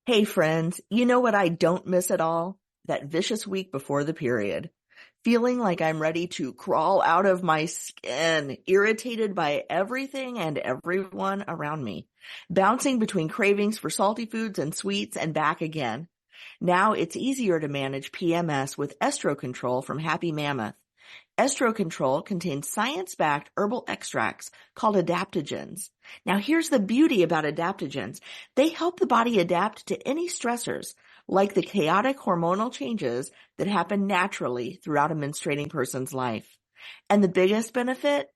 Hey friends, you know what I don't miss at all? That vicious week before the period. Feeling like I'm ready to crawl out of my skin, irritated by everything and everyone around me. Bouncing between cravings for salty foods and sweets and back again. Now it's easier to manage PMS with Estro Control from Happy Mammoth. Estro Control contains science-backed herbal extracts called adaptogens. Now here's the beauty about adaptogens. They help the body adapt to any stressors, like the chaotic hormonal changes that happen naturally throughout a menstruating person's life. And the biggest benefit?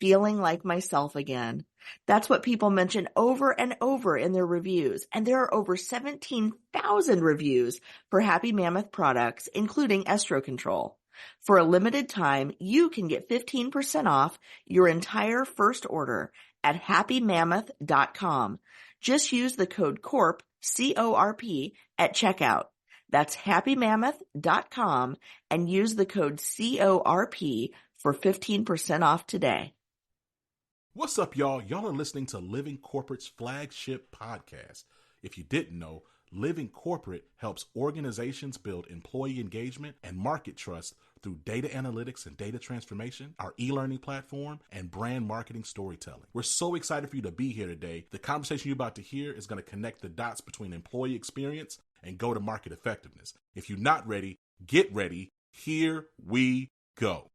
Feeling like myself again. That's what people mention over and over in their reviews. And there are over 17,000 reviews for Happy Mammoth products, including Estro Control. For a limited time, you can get 15% off your entire first order at happymammoth.com. Just use the code CORP, C-O-R-P, at checkout. That's happymammoth.com and use the code CORP for 15% off today. What's up, y'all? Y'all are listening to Living Corporate's flagship podcast. If you didn't know, Living Corporate helps organizations build employee engagement and market trust through data analytics and data transformation, our e-learning platform, and brand marketing storytelling. We're so excited for you to be here today. The conversation you're about to hear is going to connect the dots between employee experience and go-to-market effectiveness. If you're not ready, get ready. Here we go.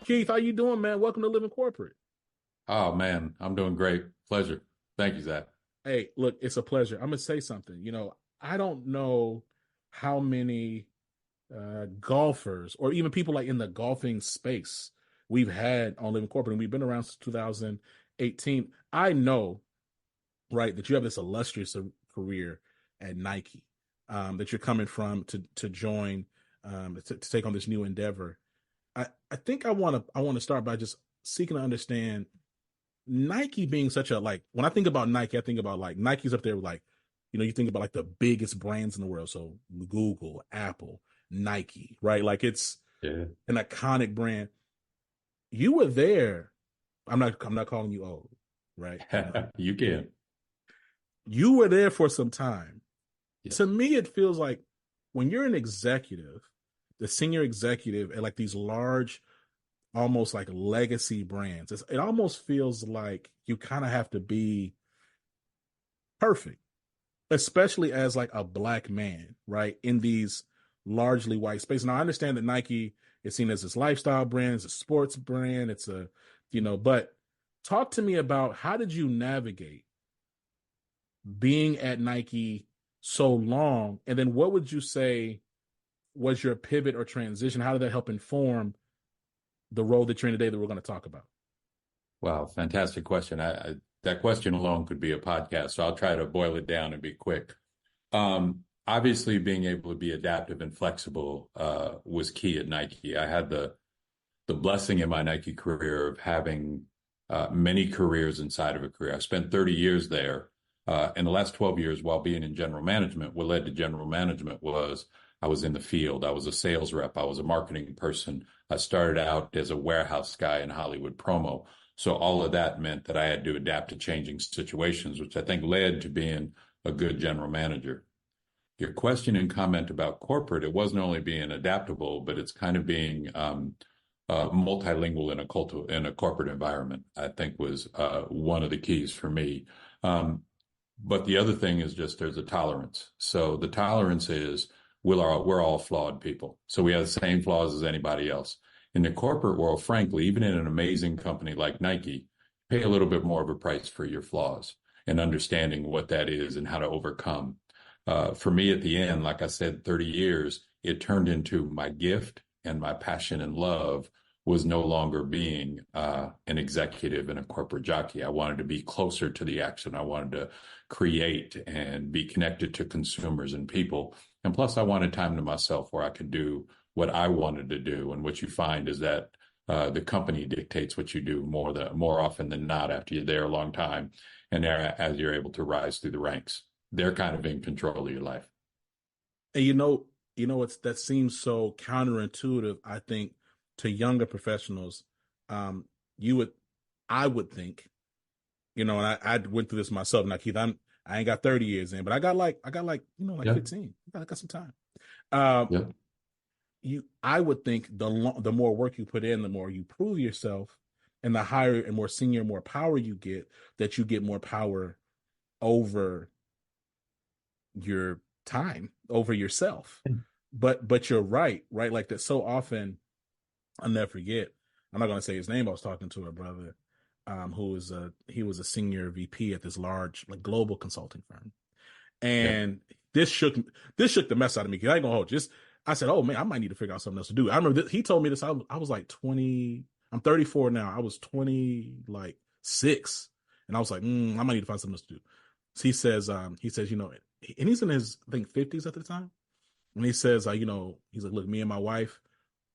Keith, how you doing, man? Welcome to Living Corporate. Oh, man, I'm doing great. Pleasure. Thank you, Zach. Hey, look, it's a pleasure. I'm going to say something. You know, I don't know how many golfers or even people like in the golfing space we've had on Living Corporate, and we've been around since 2018. I know, right, that you have this illustrious career at Nike, that you're coming from to join, to take on this new endeavor. I think I want to start by just seeking to understand Nike being such a, like, when I think about Nike, I think about like Nike's up there, like, you know, you think about like the biggest brands in the world. So Google, Apple, Nike, right? Like it's an iconic brand. You were there. I'm not calling you old, right? You can. You were there for some time. Yes. To me, it feels like when you're an executive, the senior executive at like these large, almost like legacy brands, it almost feels like you kind of have to be perfect, especially as like a Black man, right? In these largely white spaces. Now I understand that Nike is seen as this lifestyle brand, it's a sports brand, it's a, you know, but talk to me about how did you navigate being at Nike so long? And then what would you say was your pivot or transition? How did that help inform the role that you're in today that we're going to talk about? Wow, fantastic question. That question alone could be a podcast, so I'll try to boil it down and be quick. Obviously, being able to be adaptive and flexible was key at Nike. I had the blessing in my Nike career of having many careers inside of a career. I spent 30 years there. In the last 12 years, while being in general management, what led to general management was I was in the field. I was a sales rep. I was a marketing person. I started out as a warehouse guy in Hollywood promo. So all of that meant that I had to adapt to changing situations, which I think led to being a good general manager. Your question and comment about corporate, it wasn't only being adaptable, but it's kind of being multilingual in a corporate environment, I think was one of the keys for me. But the other thing is just there's a tolerance. So the tolerance is we're all flawed people. So we have the same flaws as anybody else. In the corporate world, frankly, even in an amazing company like Nike, pay a little bit more of a price for your flaws and understanding what that is and how to overcome. For me at the end, like I said, 30 years, it turned into my gift and my passion and love was no longer being an executive and a corporate jockey. I wanted to be closer to the action. I wanted to create and be connected to consumers and people. And plus, I wanted time to myself where I could do what I wanted to do. And what you find is that the company dictates what you do more often than not after you're there a long time. And as you're able to rise through the ranks, they're kind of in control of your life. And that seems so counterintuitive, I think, to younger professionals. I would think, and I went through this myself. Now, Keith, I ain't got 30 years in, but I got like 15. I got some time. Yep. I would think the more work you put in, the more you prove yourself, and the higher and more senior, more power you get, that you get more power over your time, over yourself. But you're right? Like that. So often, I'll never forget. I'm not going to say his name. I was talking to a brother, he was a senior VP at this large, like, global consulting firm, and this shook the mess out of me. Cause I ain't gonna hold you. I said, "Oh man, I might need to figure out something else to do." I remember he told me this. I was like 20. I'm 34 now. I was 26, and I was like, I might need to find something else to do. So he says, and he's in his, I think, 50s at the time, and he says, he's like, "Look, me and my wife,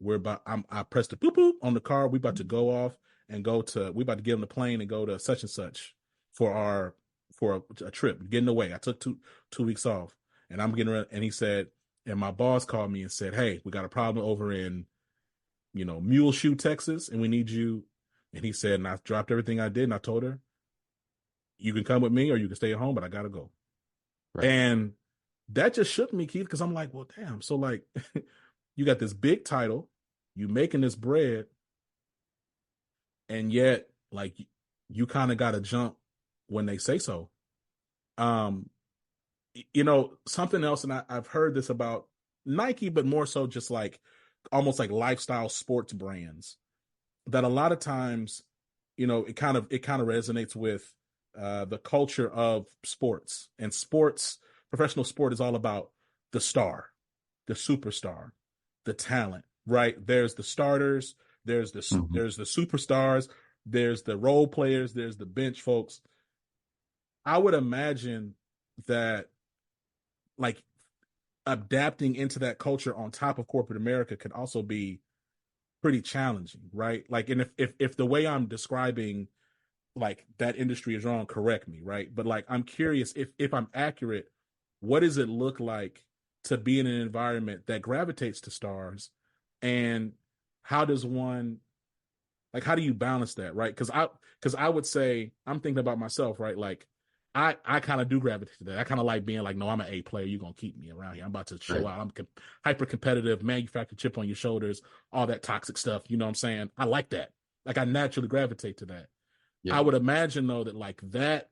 I pressed the boop boop on the car. We about to go off and we about to get on the plane and go to such and such for a trip, getting away. I took two weeks off, and I'm getting ready." And he said, and my boss called me and said, "Hey, we got a problem over in, Muleshoe, Texas, and we need you." And he said, and I dropped everything I did, and I told her, "You can come with me or you can stay at home, but I got to go." Right. And that just shook me, Keith, because I'm like, well, damn. So, like, you got this big title, you making this bread, and yet, like, you kind of got to jump when they say so. Something else, and I've heard this about Nike, but more so just like almost like lifestyle sports brands, that a lot of times, it kind of resonates with the culture of sports. And professional sport is all about the star, the superstar, the talent, right? There's the starters, there's the superstars, there's the role players, there's the bench folks. I would imagine that, like, adapting into that culture on top of corporate America could also be pretty challenging, right? Like, and if the way I'm describing, like, that industry is wrong, correct me, right? But, like, I'm curious if I'm accurate, what does it look like to be in an environment that gravitates to stars, and how do you balance that, right? Because I would say, I'm thinking about myself, right? Like, I kind of do gravitate to that. I kind of like being like, no, I'm an A player. You're going to keep me around here. I'm about to show out. I'm hyper competitive, manufactured chip on your shoulders, all that toxic stuff. You know what I'm saying? I like that. Like, I naturally gravitate to that. Yeah. I would imagine, though, that like that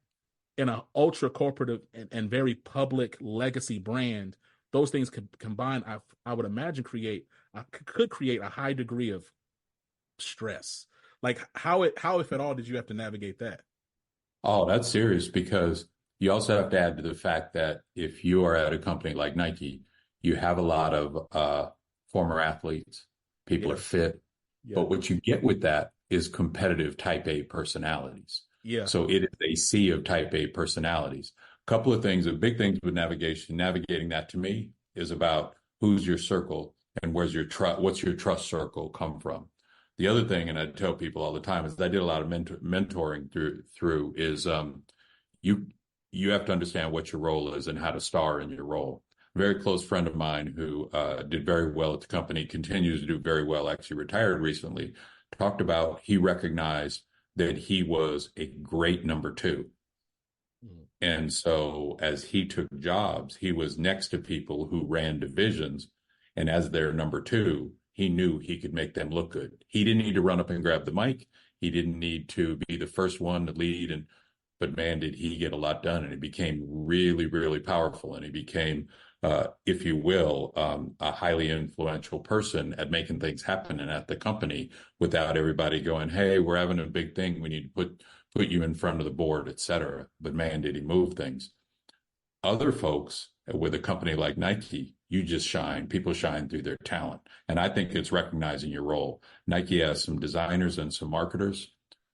in an ultra corporate and very public legacy brand, those things could combine. I would imagine could create a high degree of stress. Like, how if at all did you have to navigate that? Oh, that's serious, because you also have to add to the fact that if you are at a company like Nike, you have a lot of former athletes. People are fit. Yeah. But what you get with that is competitive type A personalities. Yeah. So it is a sea of type A personalities. A couple of things, big things with navigating that, to me, is about who's your circle and what's your trust circle come from. The other thing, and I tell people all the time, is that I did a lot of mentoring through is you have to understand what your role is and how to star in your role. A very close friend of mine who did very well at the company, continues to do very well, actually retired recently, talked about he recognized that he was a great number two. Mm-hmm. And so as he took jobs, he was next to people who ran divisions, and as their number two, he knew he could make them look good. He didn't need to run up and grab the mic. He didn't need to be the first one to lead, but man, did he get a lot done, and it became really, really powerful. And he became, if you will, a highly influential person at making things happen and at the company, without everybody going, "Hey, we're having a big thing. We need to put you in front of the board," et cetera. But man, did he move things. Other folks with a company like Nike, you just shine. People shine through their talent. And I think it's recognizing your role. Nike has some designers and some marketers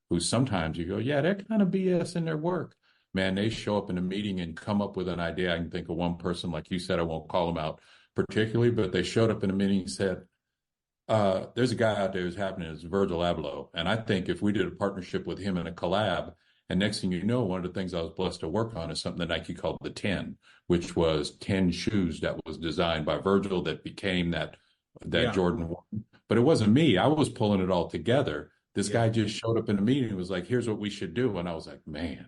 who sometimes you go, yeah, they're kind of BS in their work. Man, they show up in a meeting and come up with an idea. I can think of one person, like you said, I won't call them out particularly, but they showed up in a meeting and said, there's a guy out there who's happening, it's Virgil Abloh. And I think if we did a partnership with him in a collab, And next thing you know, one of the things I was blessed to work on is something that Nike called the 10, which was 10 shoes that was designed by Virgil that became that Yeah. Jordan 1. But it wasn't me. I was pulling it all together. This guy just showed up in a meeting and was like, here's what we should do. And I was like, man,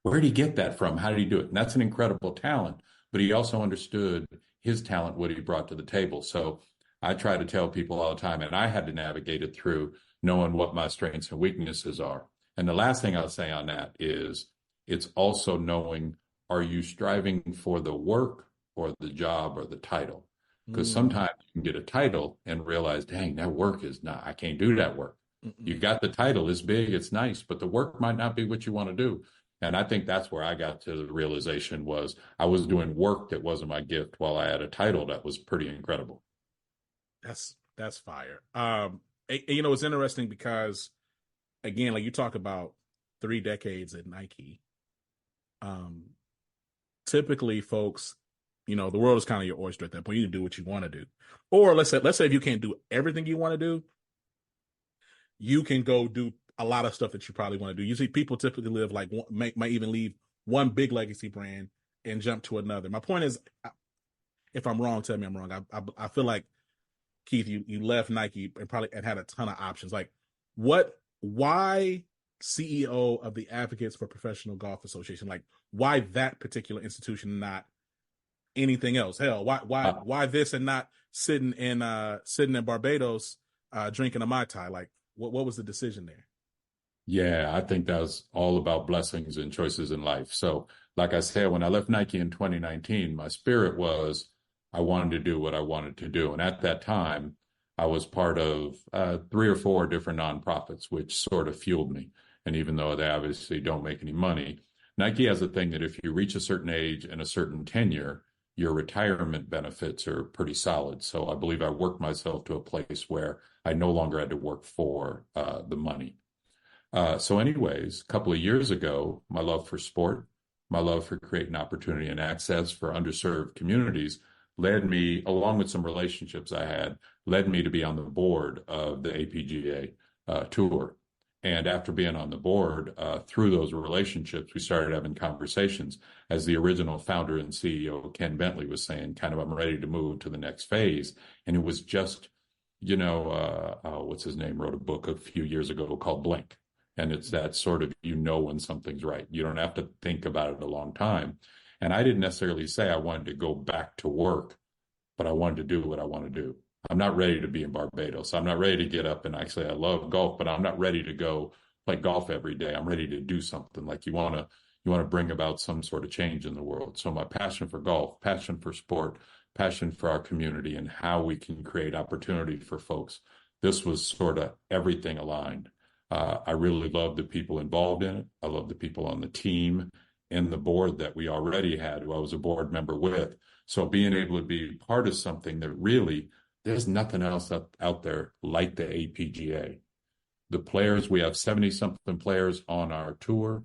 where did he get that from? How did he do it? And that's an incredible talent. But he also understood his talent, what he brought to the table. So I try to tell people all the time, and I had to navigate it through knowing what my strengths and weaknesses are. And the last thing I'll say on that is it's also knowing, are you striving for the work or the job or the title? Because sometimes you can get a title and realize, dang, that work is not, I can't do that work. You got the title, it's big, it's nice, but the work might not be what you want to do. And I think that's where I got to the realization was I was doing work that wasn't my gift while I had a title that was pretty incredible. That's fire. It's interesting because, again, like you talk about 3 decades at Nike. Typically, folks, the world is kind of your oyster at that point. You can do what you want to do, or let's say if you can't do everything you want to do, you can go do a lot of stuff that you probably want to do. You see, people typically live like might even leave one big legacy brand and jump to another. My point is, if I'm wrong, tell me I'm wrong. I feel like, Keith, you left Nike and had a ton of options. Like, why CEO of the Advocates for Professional Golf Association? Like, why that particular institution, not anything else? Hell, why this and not sitting in Barbados drinking a Mai Tai? Like, what was the decision there? Yeah, I think that was all about blessings and choices in life. So, like I said, when I left Nike in 2019, my spirit was I wanted to do what I wanted to do. And at that time, I was part of 3 or 4 different nonprofits, which sort of fueled me. And even though they obviously don't make any money, Nike has a thing that if you reach a certain age and a certain tenure, your retirement benefits are pretty solid. So I believe I worked myself to a place where I no longer had to work for the money. So anyways, a couple of years ago, my love for sport, my love for creating opportunity and access for underserved communities led me, along with some relationships I had, led me to be on the board of the APGA tour. And after being on the board, through those relationships, we started having conversations. As the original founder and CEO, Ken Bentley, was saying, kind of, I'm ready to move to the next phase. And it was just, what's his name, wrote a book a few years ago called Blink. And it's that sort of, when something's right. You don't have to think about it a long time. And I didn't necessarily say I wanted to go back to work, but I wanted to do what I want to do. I'm not ready to be in Barbados. I'm not ready to get up and actually, I love golf, but I'm not ready to go play golf every day. I'm ready to do something. Like you want to bring about some sort of change in the world. So my passion for golf, passion for sport, passion for our community and how we can create opportunity for folks. This was sort of everything aligned. I really love the people involved in it. I love the people on the team and the board that we already had, who I was a board member with. So being able to be part of something that really, there's nothing else out there like the APGA. The players, we have 70-something players on our tour.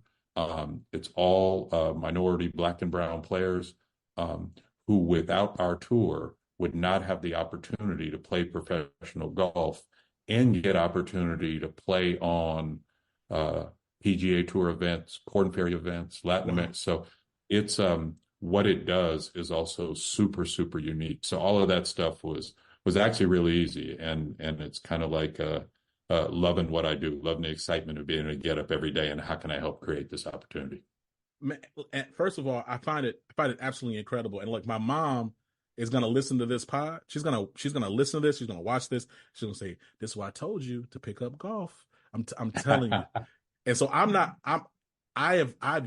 It's all minority, Black and brown players who, without our tour, would not have the opportunity to play professional golf and get opportunity to play on PGA Tour events, Korn Ferry events, Latin America. So it's what it does is also super, super unique. So all of that stuff was actually really easy, and it's kind of like loving what I do, loving the excitement of being able to get up every day and how can I help create this opportunity. First of all, I find it absolutely incredible. And look, my mom is going to listen to this pod. She's going to listen to this. She's going to watch this. She's going to say, this is why I told you to pick up golf. I'm telling you. And so I've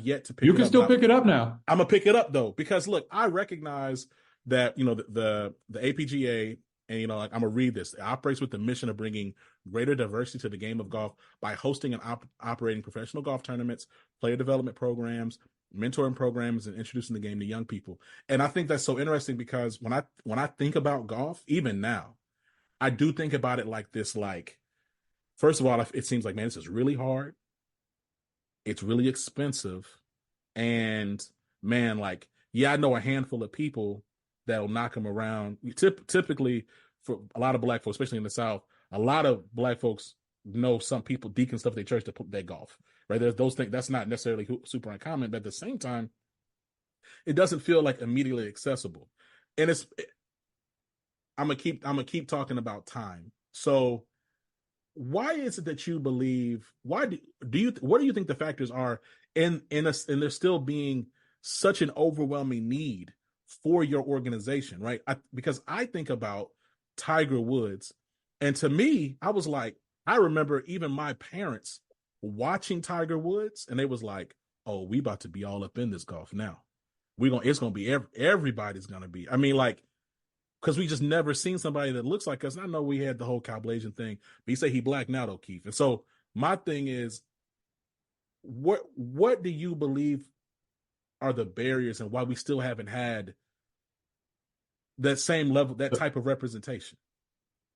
yet to pick it up. You can still pick it up now. I'm going to pick it up though, because look, I recognize that, the APGA, and, I'm going to read this. It operates with the mission of bringing greater diversity to the game of golf by hosting and operating professional golf tournaments, player development programs, mentoring programs, and introducing the game to young people. And I think that's so interesting because when I think about golf, even now, I do think about it like this. Like, first of all, it seems like, man, this is really hard. It's really expensive. And man, like, yeah, I know a handful of people that'll knock them around. Typically, for a lot of Black folks, especially in the South, a lot of Black folks know some people, deacons, stuff at their church, to play golf. right? There's those things that's not necessarily super uncommon, but at the same time, it doesn't feel like immediately accessible. And I'm gonna keep talking about time. So why is it that you believe, what do you think the factors are in there still being such an overwhelming need for your organization, right? Because I think about Tiger Woods, and to me, I was like, I remember even my parents watching Tiger Woods, and they was like, "Oh, we about to be all up in this golf now. It's gonna be everybody's gonna be." I mean, like, because we just never seen somebody that looks like us. And I know we had the whole Kyle Blasian thing, but you say he black now, though, Keith. And so my thing is, what do you believe are the barriers and why we still haven't had that same level, that type of representation?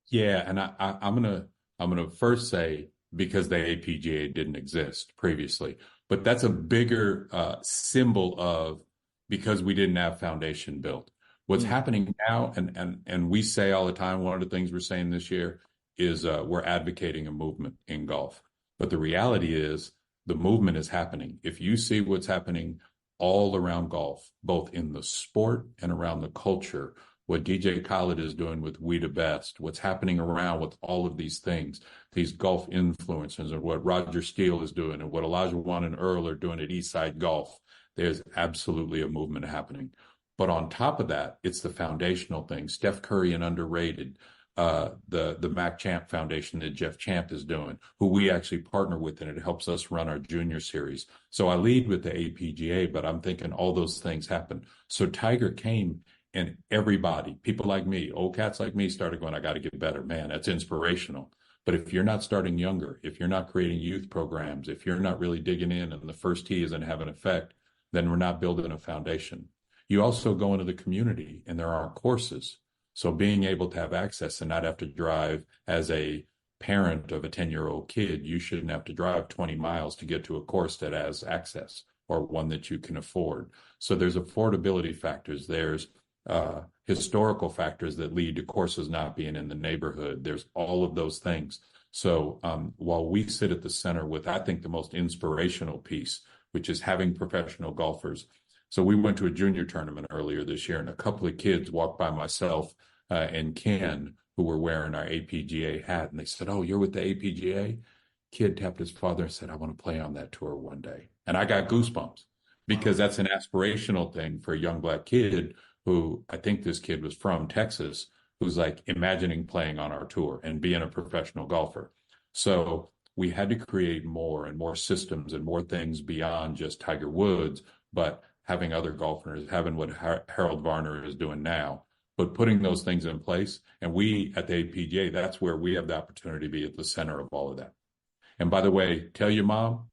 Yeah, and I'm gonna first say because the APGA didn't exist previously, but that's a bigger symbol of because we didn't have foundation built. What's happening now, and we say all the time, one of the things we're saying this year is we're advocating a movement in golf. But the reality is the movement is happening. If you see what's happening all around golf, both in the sport and around the culture, what DJ Khaled is doing with We the Best, what's happening around with all of these things, these golf influencers, and what Roger Steele is doing, and what Elijah Wan and Earl are doing at Eastside Golf, there's absolutely a movement happening. But on top of that, it's the foundational thing. Steph Curry and Underrated, the Mac Champ Foundation that Jeff Champ is doing, who we actually partner with, and it helps us run our junior series. So I lead with the APGA, but I'm thinking all those things happen. So Tiger came, and everybody, people like me, old cats like me, started going, I got to get better. Man, that's inspirational. But if you're not starting younger, if you're not creating youth programs, if you're not really digging in and the first tee isn't having an effect, then we're not building a foundation. You also go into the community and there are courses. So being able to have access and not have to drive as a parent of a 10-year-old kid, you shouldn't have to drive 20 miles to get to a course that has access or one that you can afford. So there's affordability factors. There's historical factors that lead to courses not being in the neighborhood. There's all of those things. So while we sit at the center with, I think, the most inspirational piece, which is having professional golfers. So we went to a junior tournament earlier this year, and a couple of kids walked by myself and Ken, who were wearing our APGA hat, and they said, "Oh, you're with the APGA?" Kid tapped his father and said, "I want to play on that tour one day." And I got goosebumps because that's an aspirational thing for a young black kid who, I think this kid was from Texas, who's like imagining playing on our tour and being a professional golfer. So we had to create more and more systems and more things beyond just Tiger Woods, but having other golfers, having what Harold Varner is doing now, but putting those things in place. And we at the APGA, that's where we have the opportunity to be at the center of all of that. And by the way, tell your mom,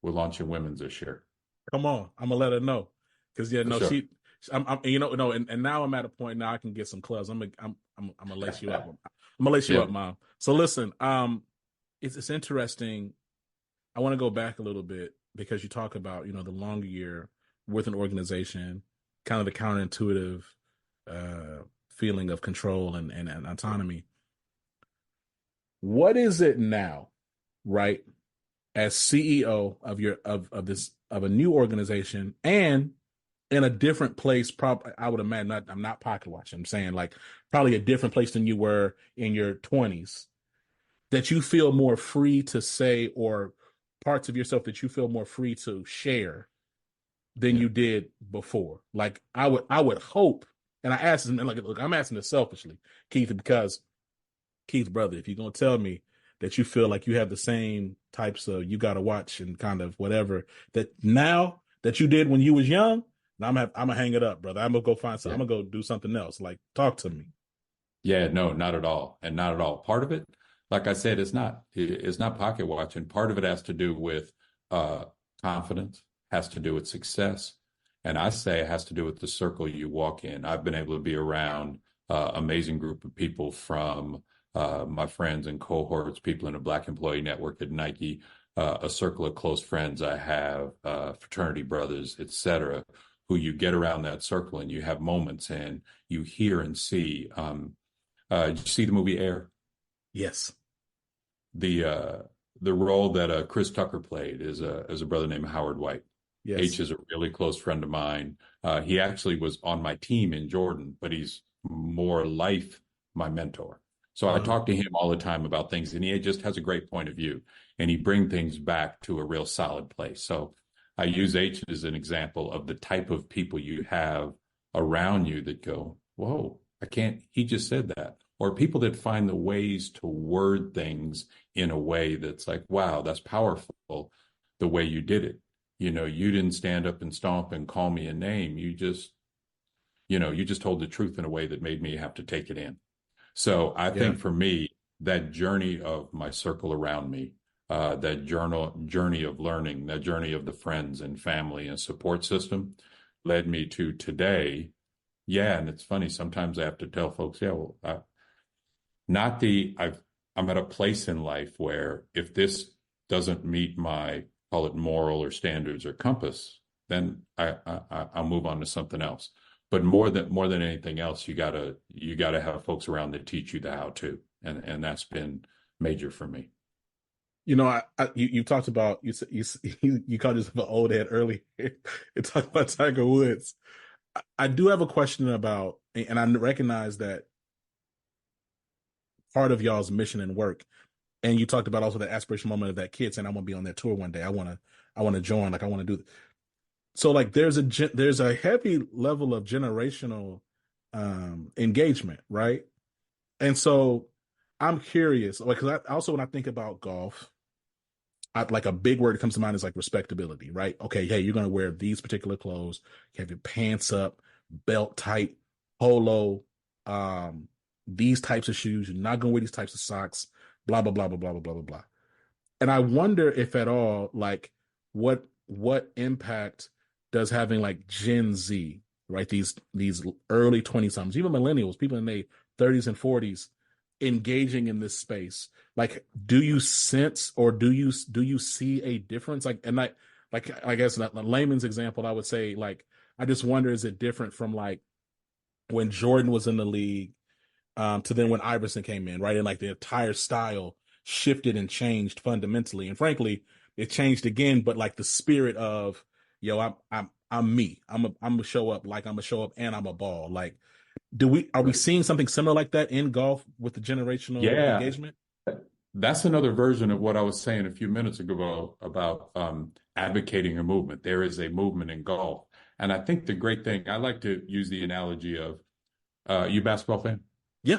we're launching women's this year. Come on, I'm gonna let her know, because Sure. and now I'm at a point now I can get some clubs. I'm gonna lace you up. I'm gonna lace you up, Mom. So listen, it's interesting. I want to go back a little bit because you talk about the longer year with an organization, kind of the counterintuitive feeling of control and autonomy. What is it now, right, as CEO of a new organization and in a different place? I would imagine, I'm not pocket watching, I'm saying like probably a different place than you were in your 20s, that you feel more free to say, or parts of yourself that you feel more free to share than you did before. Like I would hope, and I asked him, and look, I'm asking this selfishly, Keith, because Keith, brother, if you're gonna tell me that you feel like you have the same types of you gotta watch and kind of whatever that now that you did when you was young, I'm gonna hang it up, brother. I'm gonna go find something. I'm gonna go do something else. Like, talk to me. Yeah, no, not at all. And not at all. Part of it, like I said, it's not pocket watching. Part of it has to do with confidence, has to do with success. And I say it has to do with the circle you walk in. I've been able to be around amazing group of people, from my friends and cohorts, people in the Black Employee Network at Nike, a circle of close friends I have, fraternity brothers, etc., who you get around that circle and you have moments and you hear and see. Did you see the movie Air? Yes. The the role that Chris Tucker played is a brother named Howard White. Yes. H is a really close friend of mine. He actually was on my team in Jordan, but he's more life my mentor. So I talk to him all the time about things, and he just has a great point of view, and he brings things back to a real solid place. So I use H as an example of the type of people you have around you that go, whoa, I can't, he just said that. Or people that find the ways to word things in a way that's like, wow, that's powerful the way you did it. You know, you didn't stand up and stomp and call me a name. You just told the truth in a way that made me have to take it in. So I think for me, that journey of my circle around me, that journey of learning, that journey of the friends and family and support system led me to today. Yeah. And it's funny, sometimes I have to tell folks, I'm at a place in life where if this doesn't meet my, call it moral or standards or compass, then I'll move on to something else. But more than anything else, you gotta have folks around that teach you the how to, and that's been major for me. You know, you talked about you called yourself an old head earlier. You talked about Tiger Woods. I do have a question about, and I recognize that part of y'all's mission and work, and you talked about also the aspiration moment of that kid saying, "I want to be on that tour one day. I want to join. Like I want to do." So like there's a heavy level of generational engagement, right? And so I'm curious, like, because when I think about golf, like a big word that comes to mind is like respectability, right? Okay, hey, you're going to wear these particular clothes. You have your pants up, belt tight, polo, these types of shoes. You're not going to wear these types of socks, blah, blah, blah, blah, blah, blah, blah, blah, blah. And I wonder if at all, like, what impact does having like Gen Z, right? These early 20-somethings, even millennials, people in their 30s and 40s, engaging in this space. Like, do you sense or do you see a difference? Like, and I guess in a layman's example, I would say, like, I just wonder, is it different from like when Jordan was in the league to then when Iverson came in, right? And like the entire style shifted and changed fundamentally. And frankly, it changed again, but like the spirit of, yo, I'm me. I'm gonna show up like I'm gonna show up and I'm a ball. Like, are we seeing something similar like that in golf with the generational engagement? That's another version of what I was saying a few minutes ago about advocating a movement. There is a movement in golf. And I think the great thing, I like to use the analogy of, you a basketball fan? Yeah.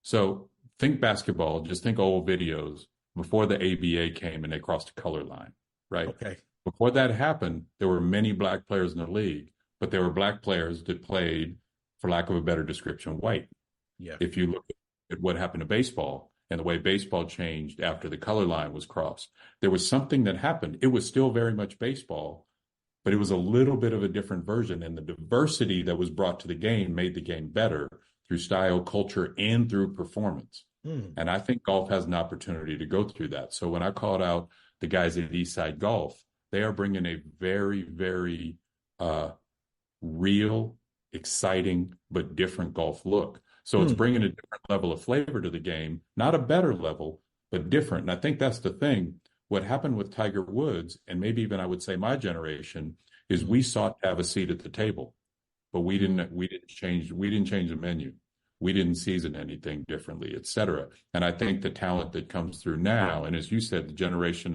So think basketball, just think old videos before the ABA came and they crossed the color line, right? Okay. Before that happened, there were many black players in the league, but there were black players that played, for lack of a better description, white. Yeah. If you look at what happened to baseball and the way baseball changed after the color line was crossed, there was something that happened. It was still very much baseball, but it was a little bit of a different version. And the diversity that was brought to the game made the game better through style, culture, and through performance. And I think golf has an opportunity to go through that. So when I called out the guys at Eastside Golf, they are bringing a very, very real, exciting, but different golf look. So it's bringing a different level of flavor to the game, not a better level, but different. And I think that's the thing. What happened with Tiger Woods, and maybe even I would say my generation, is we sought to have a seat at the table, but we didn't change the menu. We didn't season anything differently, et cetera. And I think the talent that comes through now, and as you said, the generation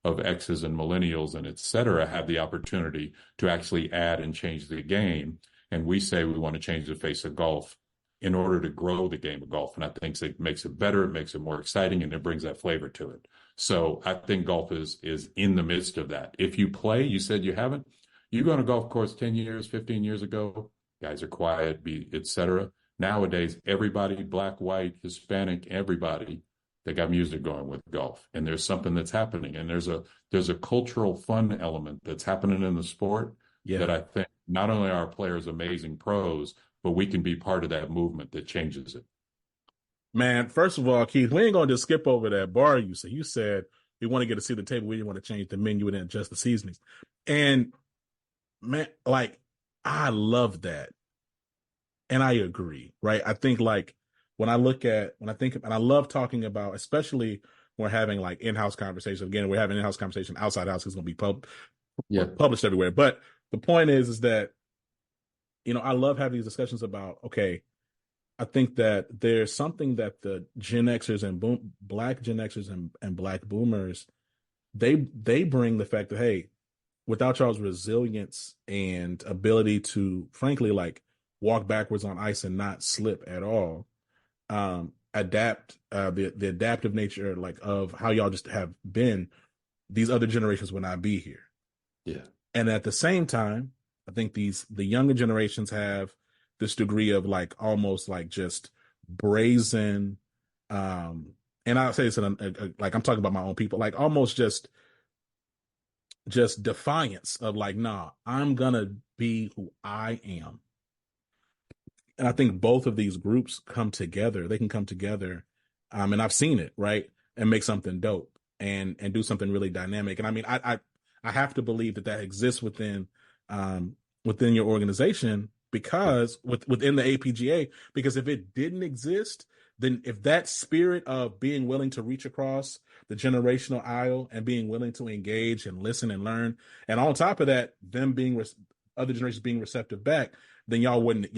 of X's and millennials and et cetera, have the opportunity to actually add and change the game. And we say we want to change the face of golf in order to grow the game of golf. And I think it makes it better, it makes it more exciting, and it brings that flavor to it. So I think golf is in the midst of that. If you play, you said you haven't, you go on a golf course 10 years, 15 years ago, guys are quiet, et cetera. Nowadays, everybody, black, white, Hispanic, everybody, they got music going with golf. And there's something that's happening. And there's a cultural fun element that's happening in the sport that I think not only are our players amazing pros, but we can be part of that movement that changes it. Man, first of all, Keith, we ain't going to just skip over that bar you said. You said we want to get to see the table. We didn't want to change the menu and adjust the seasonings. And, man, like, I love that. And I agree, right? I think like when I love talking about, especially we're having like in-house conversations. Again, we're having in-house conversation outside house. It's going to be published everywhere. But the point is that, I love having these discussions about, okay, I think that there's something that the Gen Xers and Black Gen Xers and Black Boomers, they bring the fact that, hey, without y'all's resilience and ability to, frankly, like walk backwards on ice and not slip at all, adapt, the adaptive nature like of how y'all just have been, these other generations would not be here. Yeah. And at the same time, I think the younger generations have this degree of like almost like just brazen, and I'll say this like I'm talking about my own people, like almost just defiance of like, nah, I'm gonna be who I am. And I think both of these groups come together. They can come together, and I've seen it, right, and make something dope and do something really dynamic. And I mean, I have to believe that exists within your organization, because within the APGA, because if it didn't exist, then if that spirit of being willing to reach across the generational aisle and being willing to engage and listen and learn, and on top of that, them being other generations being receptive back, then y'all would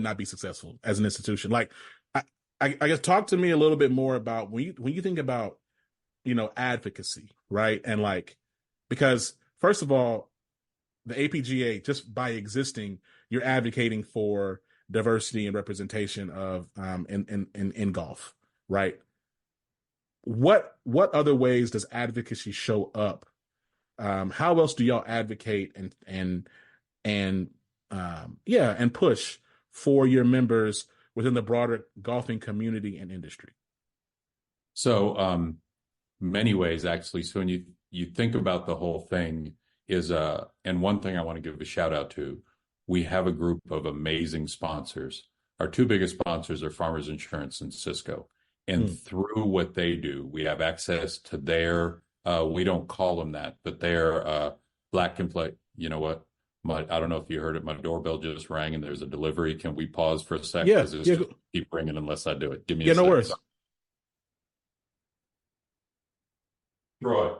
not be successful as an institution. Like, I guess talk to me a little bit more about when you think about, advocacy, right? And like, because first of all, the APGA, just by existing, you're advocating for diversity and representation of in golf, right? What other ways does advocacy show up? How else do y'all advocate and push for your members within the broader golfing community and industry? So many ways, actually. So when you think about the whole thing, and one thing I want to give a shout out to, we have a group of amazing sponsors. Our two biggest sponsors are Farmers Insurance and Cisco. And through what they do, we have access to their, we don't call them that, but their Black employee. You know what? I don't know if you heard it. My doorbell just rang and there's a delivery. Can we pause for a second? Yeah. Just keep ringing unless I do it. Give me a second. No worries. Troy.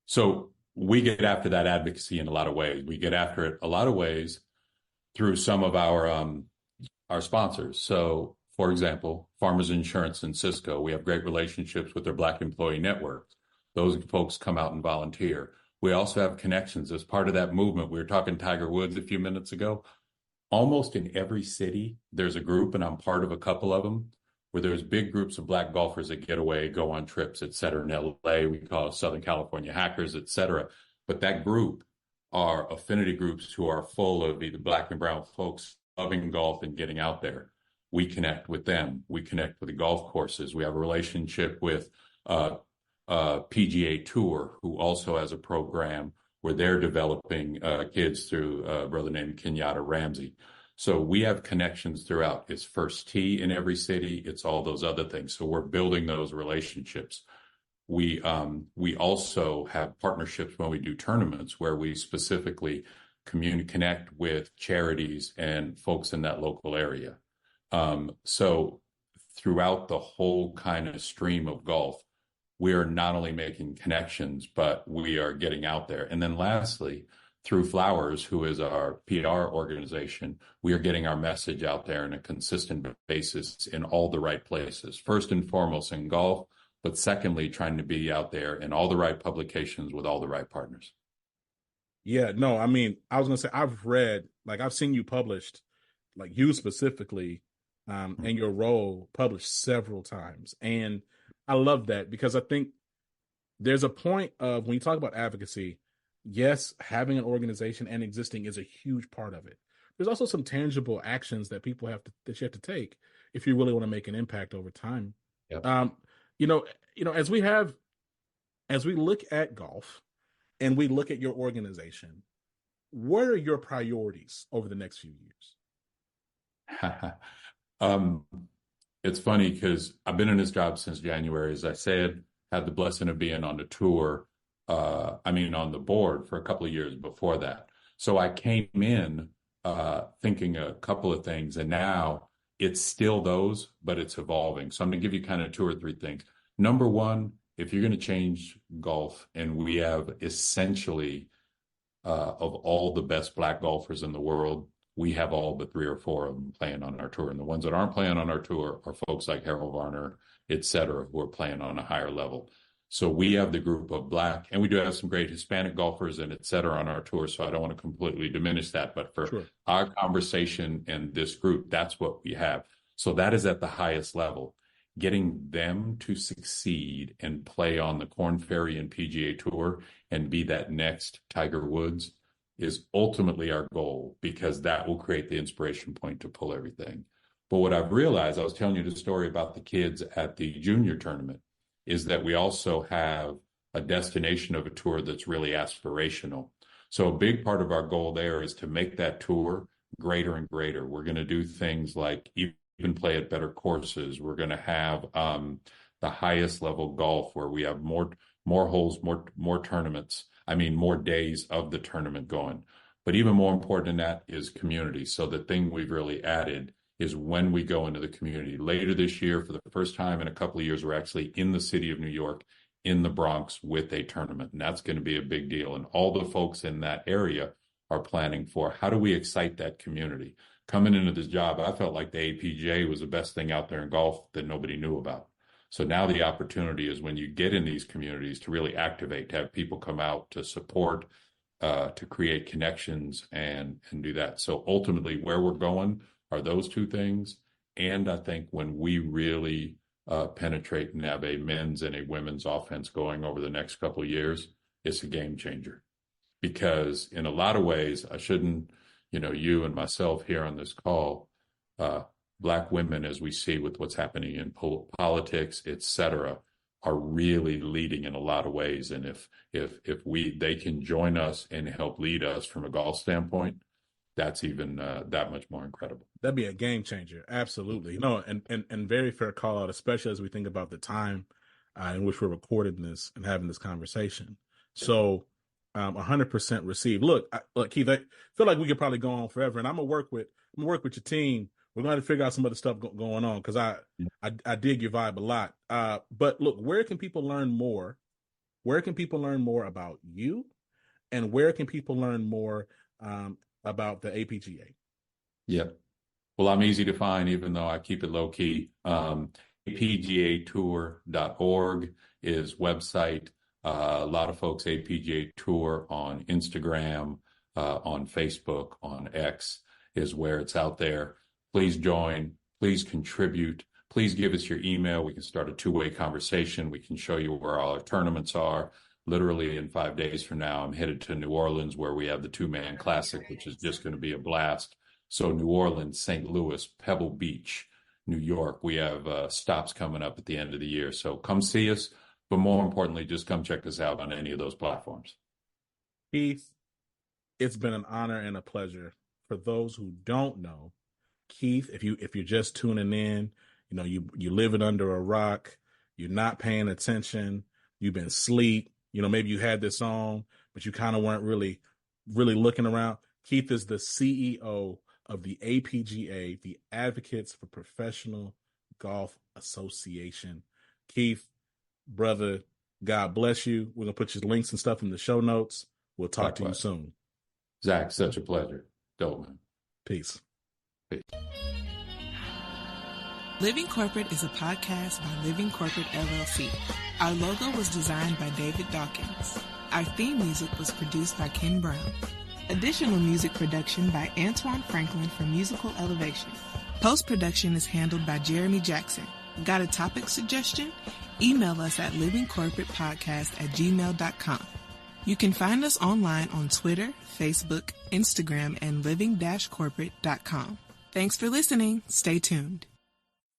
So we get after that advocacy in a lot of ways. We get after it a lot of ways through some of our sponsors. So, for example, Farmers Insurance and Cisco, we have great relationships with their Black employee networks. Those folks come out and volunteer. We also have connections as part of that movement. We were talking Tiger Woods a few minutes ago. Almost in every city, there's a group, and I'm part of a couple of them, where there's big groups of Black golfers that get away, go on trips, et cetera. In LA, we call it Southern California Hackers, et cetera. But that group are affinity groups who are full of either Black and brown folks loving golf and getting out there. We connect with them. We connect with the golf courses. We have a relationship with PGA Tour, who also has a program where they're developing kids through a brother named Kenyatta Ramsey. So we have connections throughout. It's First Tee in every city. It's all those other things. So we're building those relationships. We also have partnerships when we do tournaments where we specifically connect with charities and folks in that local area. So throughout the whole kind of stream of golf, we are not only making connections, but we are getting out there. And then lastly, through Flowers, who is our PR organization, we are getting our message out there on a consistent basis in all the right places. First and foremost in golf, but secondly, trying to be out there in all the right publications with all the right partners. Yeah, no, I mean, I was going to say, I've seen you published, like you specifically, and your role published several times. And I love that, because I think there's a point of, when you talk about advocacy, yes, having an organization and existing is a huge part of it. There's also some tangible actions that you have to take if you really want to make an impact over time. Yep. As we look at golf and we look at your organization, what are your priorities over the next few years? It's funny because I've been in this job since January. As I said, had the blessing of being on the tour, on the board for a couple of years before that. So I came in thinking a couple of things. And now it's still those, but it's evolving. So I'm going to give you kind of 2 or 3 things. Number one, if you're going to change golf, and we have essentially of all the best Black golfers in the world, we have all but 3 or 4 of them playing on our tour. And the ones that aren't playing on our tour are folks like Harold Varner, et cetera, who are playing on a higher level. So we have the group of Black, and we do have some great Hispanic golfers and et cetera on our tour. So I don't want to completely diminish that, but for our conversation and this group, that's what we have. So that is at the highest level. Getting them to succeed and play on the Korn Ferry and PGA Tour and be that next Tiger Woods is ultimately our goal, because that will create the inspiration point to pull everything. But what I've realized, I was telling you the story about the kids at the junior tournament, is that we also have a destination of a tour that's really aspirational. So a big part of our goal there is to make that tour greater and greater. We're going to do things like even play at better courses. We're going to have the highest level golf, where we have more holes, more tournaments. I mean, more days of the tournament going. But even more important than that is community. So the thing we've really added is when we go into the community later this year, for the first time in a couple of years, we're actually in the city of New York, in the Bronx, with a tournament. And that's going to be a big deal. And all the folks in that area are planning for, how do we excite that community? Coming into this job, I felt like the APGA was the best thing out there in golf that nobody knew about. So now the opportunity is, when you get in these communities, to really activate, to have people come out to support, to create connections and do that. So ultimately, where we're going are those 2 things. And I think when we really penetrate and have a men's and a women's offense going over the next couple of years, it's a game changer. Because in a lot of ways, I shouldn't, you and myself here on this call, Black women, as we see with what's happening in politics, et cetera, are really leading in a lot of ways. And if they can join us and help lead us from a golf standpoint, that's even that much more incredible. That'd be a game changer. Absolutely. No, and very fair call out, especially as we think about the time in which we're recording this and having this conversation. So 100% received. Look, Keith, I feel like we could probably go on forever, and I'm gonna work with your team. We're going to figure out some other stuff going on, because I dig your vibe a lot. But look, where can people learn more? Where can people learn more about you, and where can people learn more about the APGA? Yep. Well, I'm easy to find, even though I keep it low key. APGAtour.org is website. A lot of folks, APGA Tour on Instagram, on Facebook, on X is where it's out there. Please join. Please contribute. Please give us your email. We can start a 2-way conversation. We can show you where all our tournaments are. Literally in 5 days from now, I'm headed to New Orleans, where we have the 2-man classic, which is just going to be a blast. So New Orleans, St. Louis, Pebble Beach, New York, we have stops coming up at the end of the year. So come see us. But more importantly, just come check us out on any of those platforms. Keith, it's been an honor and a pleasure. For those who don't know, Keith, if you're just tuning in, you living under a rock, you're not paying attention, you've been asleep, maybe you had this on, but you kind of weren't really looking around. Keith is the CEO of the APGA, the Advocates for Professional Golf Association. Keith, brother, God bless you. We're going to put your links and stuff in the show notes. We'll talk to you soon. Zach, such a pleasure. Dope, man. Peace. Living Corporate is a podcast by Living Corporate LLC. Our logo was designed by David Dawkins. Our theme music was produced by Ken Brown. Additional music production by Antoine Franklin for Musical Elevation. Post-production is handled by Jeremy Jackson. Got a topic suggestion? Email us at livingcorporatepodcast@gmail.com. You can find us online on Twitter, Facebook, Instagram, and living-corporate.com. Thanks for listening. Stay tuned.